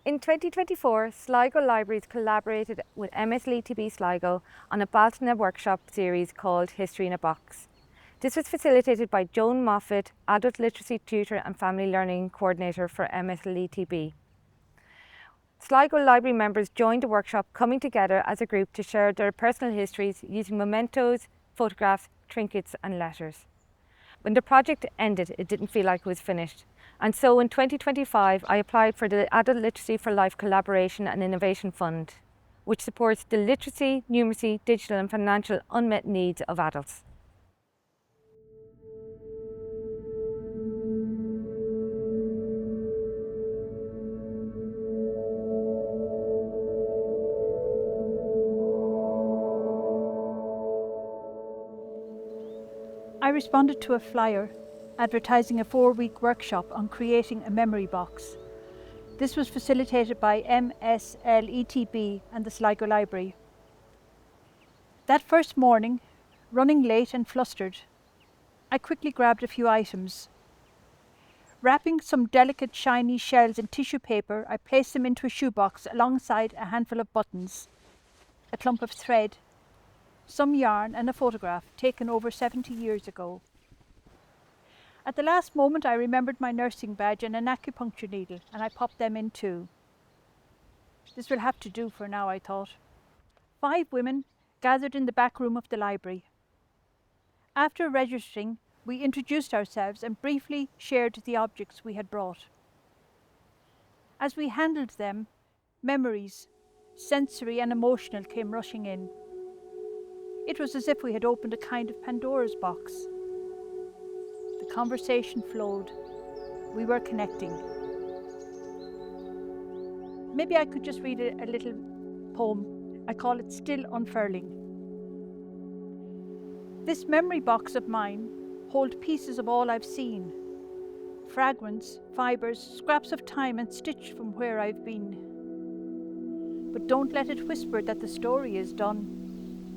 In 2024, Sligo Libraries collaborated with MSLETB Sligo on a Bealtaine workshop series called History in a Box. This was facilitated by Joan Moffit, Adult Literacy Tutor and Family Learning Coordinator for MSLETB. Sligo Library members joined the workshop, coming together as a group to share their personal histories using mementos, photographs, trinkets and letters. When the project ended, it didn't feel like it was finished. And so in 2025, I applied for the Adult Literacy for Life Collaboration and Innovation Fund, which supports the literacy, numeracy, digital and financial unmet needs of adults. I responded to a flyer advertising a 4-week workshop on creating a memory box. This was facilitated by MSLETB and the Sligo Library. That first morning, running late and flustered, I quickly grabbed a few items. Wrapping some delicate shiny shells in tissue paper, I placed them into a shoebox alongside a handful of buttons, a clump of thread, some yarn and a photograph taken over 70 years ago. At the last moment I remembered my nursing badge and an acupuncture needle, and I popped them in too. This will have to do for now, I thought. 5 women gathered in the back room of the library. After registering, we introduced ourselves and briefly shared the objects we had brought. As we handled them, memories, sensory and emotional, came rushing in. It was as if we had opened a kind of Pandora's box. The conversation flowed. We were connecting. Maybe I could just read a little poem. I call it Still Unfurling. This memory box of mine holds pieces of all I've seen. Fragments, fibres, scraps of time and stitched from where I've been. But don't let it whisper that the story is done,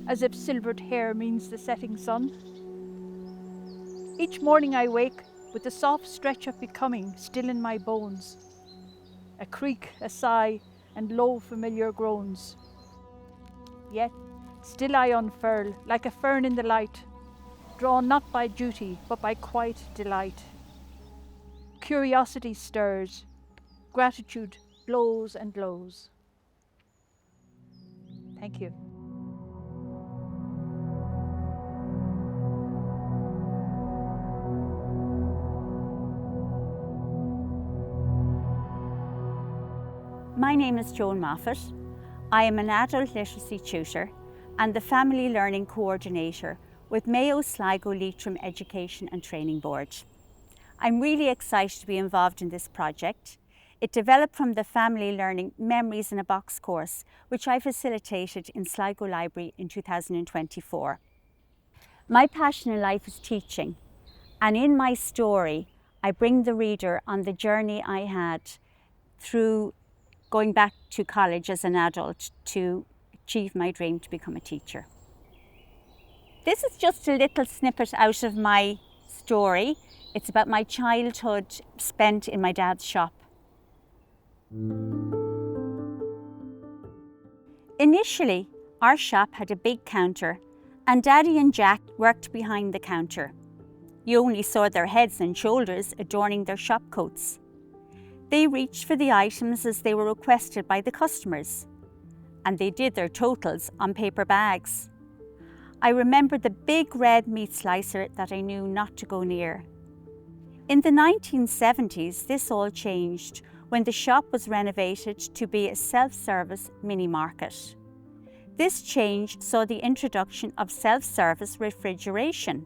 as if silvered hair means the setting sun. Each morning I wake with the soft stretch of becoming still in my bones. A creak, a sigh, and low familiar groans. Yet still I unfurl, like a fern in the light, drawn not by duty, but by quiet delight. Curiosity stirs, gratitude blows and glows. Thank you. My name is Joan Moffit. I am an adult literacy tutor and the Family Learning Coordinator with Mayo Sligo Leitrim Education and Training Board. I'm really excited to be involved in this project. It developed from the Family Learning Memories in a Box course, which I facilitated in Sligo Library in 2024. My passion in life is teaching, and in my story, I bring the reader on the journey I had through going back to college as an adult to achieve my dream to become a teacher. This is just a little snippet out of my story. It's about my childhood spent in my dad's shop. Initially, our shop had a big counter and Daddy and Jack worked behind the counter. You only saw their heads and shoulders adorning their shop coats. They reached for the items as they were requested by the customers, and they did their totals on paper bags. I remember the big red meat slicer that I knew not to go near. In the 1970s, this all changed when the shop was renovated to be a self-service mini market. This change saw the introduction of self-service refrigeration.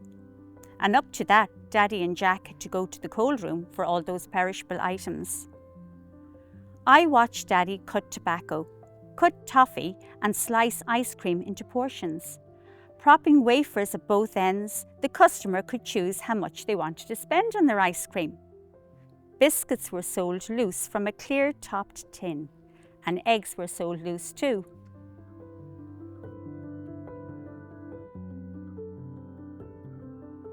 And up to that, Daddy and Jack had to go to the cold room for all those perishable items. I watched Daddy cut tobacco, cut toffee and slice ice cream into portions. Propping wafers at both ends, the customer could choose how much they wanted to spend on their ice cream. Biscuits were sold loose from a clear-topped tin, and eggs were sold loose too.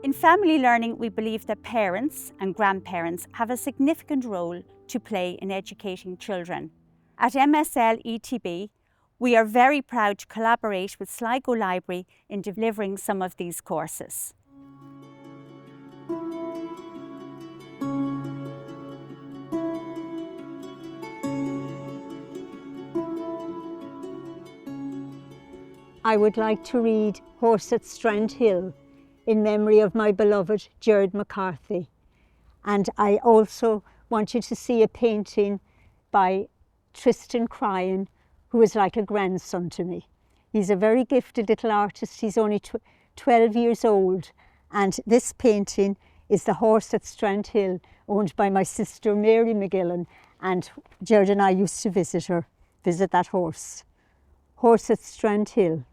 In family learning, we believe that parents and grandparents have a significant role to play in educating children, At MSLETB, we are very proud to collaborate with Sligo Library in delivering some of these courses. I would like to read Horse at Strand Hill in memory of my beloved Gerard McCarthy. And I also want you to see a painting by Tristan Cryan, who is like a grandson to me. He's a very gifted little artist. He's only 12 years old. And this painting is the Horse at Strand Hill, owned by my sister Mary McGillan. And Gerard and I used to visit that horse. Horse at Strand Hill,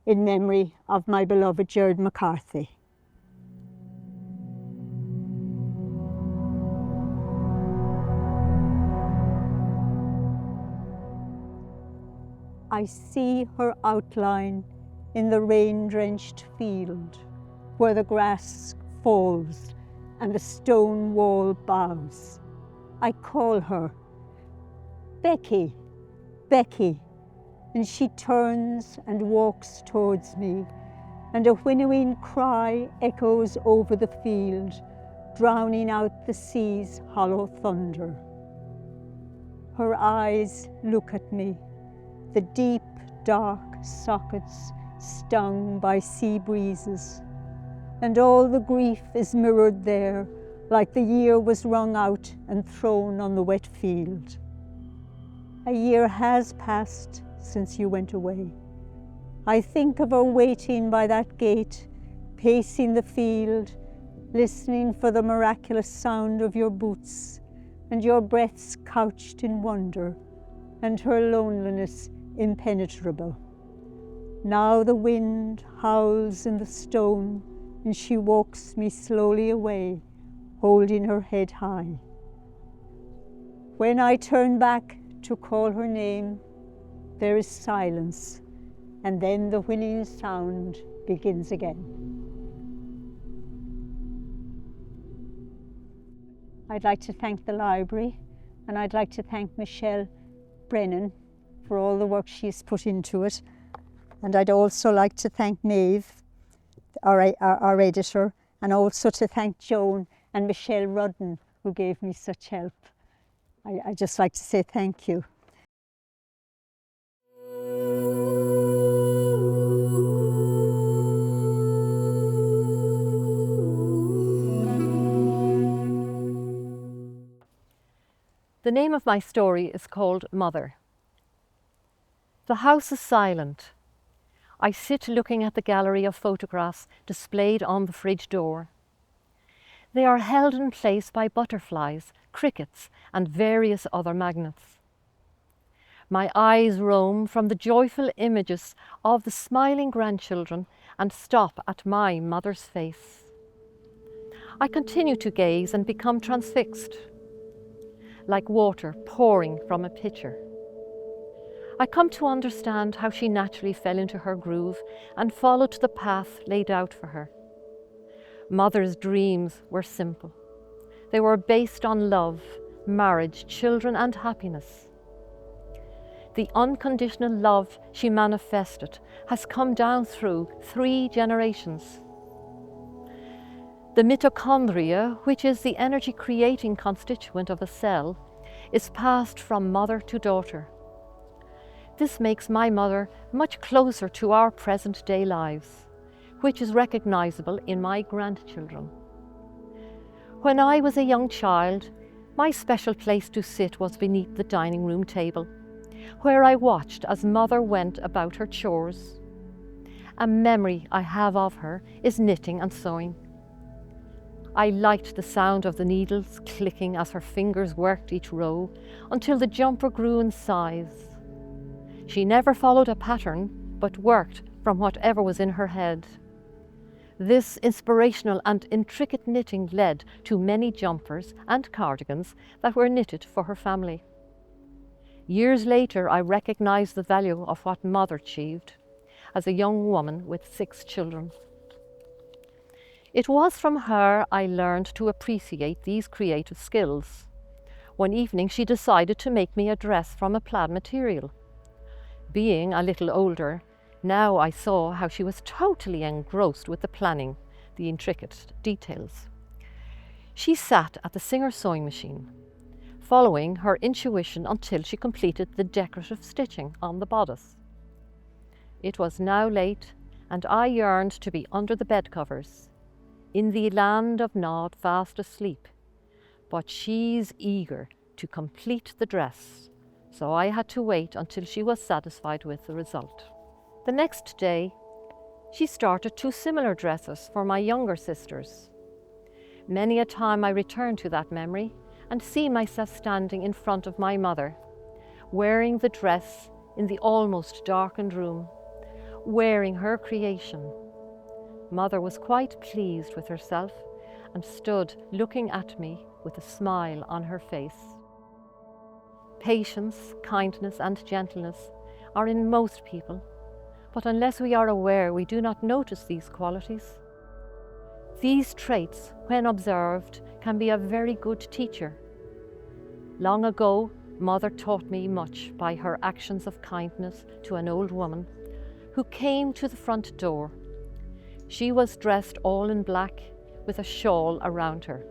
in memory of my beloved Gerard McCarthy. I see her outline in the rain-drenched field, where the grass falls and the stone wall bows. I call her, Becky, Becky, and she turns and walks towards me, and a winnowing cry echoes over the field, drowning out the sea's hollow thunder. Her eyes look at me, the deep, dark sockets stung by sea breezes, and all the grief is mirrored there, like the year was wrung out and thrown on the wet field. A year has passed since you went away. I think of her waiting by that gate, pacing the field, listening for the miraculous sound of your boots and your breaths couched in wonder, and her loneliness impenetrable. Now the wind howls in the stone, and she walks me slowly away, holding her head high. When I turn back to call her name, there is silence, and then the whinnying sound begins again. I'd like to thank the library, and I'd like to thank Michelle Brennan for all the work she's put into it. And I'd also like to thank Maeve, our editor, and also to thank Joan and Michelle Rudden, who gave me such help. I'd just like to say thank you. The name of my story is called Mother. The house is silent. I sit looking at the gallery of photographs displayed on the fridge door. They are held in place by butterflies, crickets, and various other magnets. My eyes roam from the joyful images of the smiling grandchildren and stop at my mother's face. I continue to gaze and become transfixed, like water pouring from a pitcher. I come to understand how she naturally fell into her groove and followed the path laid out for her. Mother's dreams were simple. They were based on love, marriage, children, and happiness. The unconditional love she manifested has come down through 3 generations. The mitochondria, which is the energy-creating constituent of a cell, is passed from mother to daughter. This makes my mother much closer to our present-day lives, which is recognizable in my grandchildren. When I was a young child, my special place to sit was beneath the dining room table, where I watched as mother went about her chores. A memory I have of her is knitting and sewing. I liked the sound of the needles clicking as her fingers worked each row until the jumper grew in size. She never followed a pattern, but worked from whatever was in her head. This inspirational and intricate knitting led to many jumpers and cardigans that were knitted for her family. Years later, I recognized the value of what mother achieved as a young woman with 6 children. It was from her I learned to appreciate these creative skills. One evening she decided to make me a dress from a plaid material. Being a little older, now I saw how she was totally engrossed with the planning, the intricate details. She sat at the Singer sewing machine, following her intuition until she completed the decorative stitching on the bodice. It was now late, and I yearned to be under the bed covers, in the land of Nod fast asleep. But she's eager to complete the dress, so I had to wait until she was satisfied with the result. The next day, she started 2 similar dresses for my younger sisters. Many a time I return to that memory and see myself standing in front of my mother, wearing the dress in the almost darkened room, wearing her creation. Mother was quite pleased with herself and stood looking at me with a smile on her face. Patience, kindness and gentleness are in most people, but unless we are aware, we do not notice these qualities. These traits, when observed, can be a very good teacher. Long ago, Mother taught me much by her actions of kindness to an old woman who came to the front door. She was dressed all in black with a shawl around her,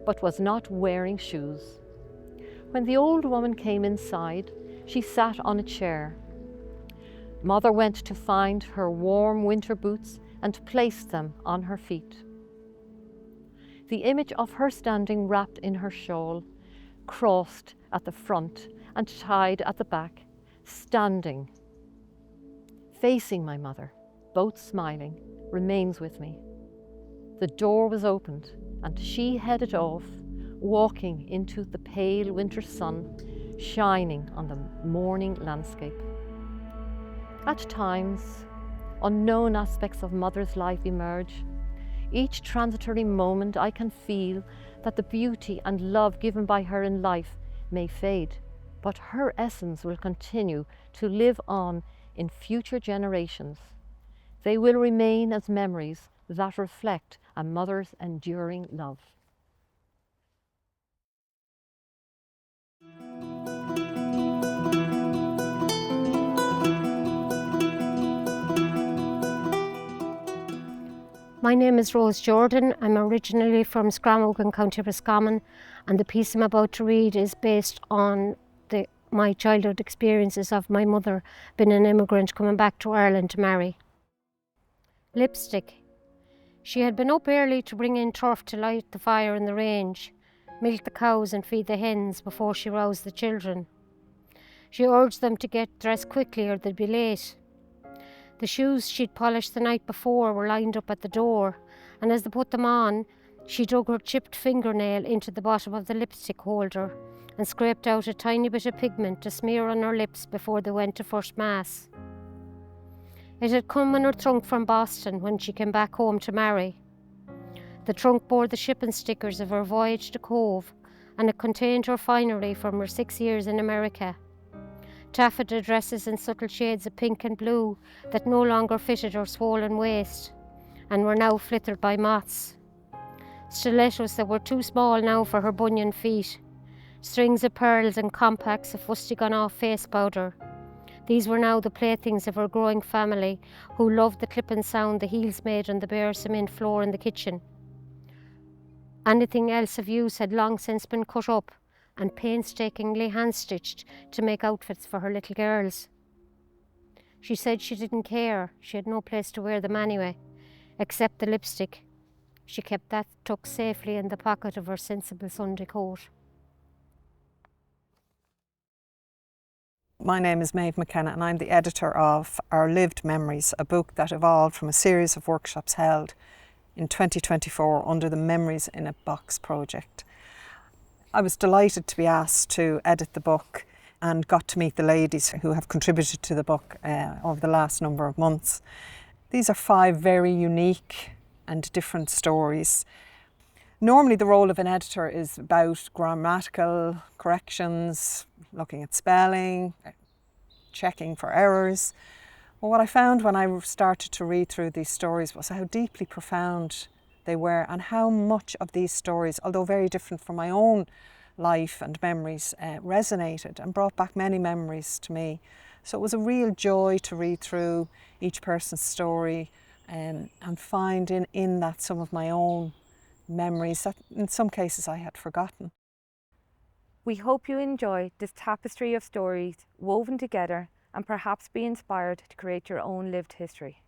but was not wearing shoes. When the old woman came inside, she sat on a chair. Mother went to find her warm winter boots and placed them on her feet. The image of her standing wrapped in her shawl, crossed at the front and tied at the back, standing, facing my mother, both smiling, remains with me. The door was opened and she headed off, walking into the pale winter sun shining on the morning landscape. At times, unknown aspects of Mother's life emerge. Each transitory moment I can feel that the beauty and love given by her in life may fade, but her essence will continue to live on in future generations. They will remain as memories that reflect a mother's enduring love. My name is Rose Jordan. I'm originally from Scramog in County Roscommon, and the piece I'm about to read is based on my childhood experiences of my mother being an immigrant coming back to Ireland to marry. Lipstick. She had been up early to bring in turf to light the fire in the range, milk the cows and feed the hens before she roused the children. She urged them to get dressed quickly or they'd be late. The shoes she'd polished the night before were lined up at the door, and as they put them on, she dug her chipped fingernail into the bottom of the lipstick holder and scraped out a tiny bit of pigment to smear on her lips before they went to first mass. It had come in her trunk from Boston when she came back home to marry. The trunk bore the shipping stickers of her voyage to Cove, and it contained her finery from her 6 years in America. Taffeta dresses in subtle shades of pink and blue that no longer fitted her swollen waist and were now flittered by moths. Stilettos that were too small now for her bunion feet. Strings of pearls and compacts of fusty gone-off face powder. These were now the playthings of her growing family, who loved the clipping sound the heels made on the bare cement floor in the kitchen. Anything else of use had long since been cut up and painstakingly hand-stitched to make outfits for her little girls. She said she didn't care, she had no place to wear them anyway, except the lipstick. She kept that tucked safely in the pocket of her sensible Sunday coat. My name is Maeve McKenna and I'm the editor of Our Lived Memories, a book that evolved from a series of workshops held in 2024 under the Memories in a Box project. I was delighted to be asked to edit the book and got to meet the ladies who have contributed to the book over the last number of months. These are 5 very unique and different stories. Normally the role of an editor is about grammatical corrections, looking at spelling, checking for errors. But what I found when I started to read through these stories was how deeply profound they were and how much of these stories, although very different from my own life and memories resonated and brought back many memories to me. So it was a real joy to read through each person's story and find in that some of my own memories that in some cases I had forgotten. We hope you enjoy this tapestry of stories woven together and perhaps be inspired to create your own lived history.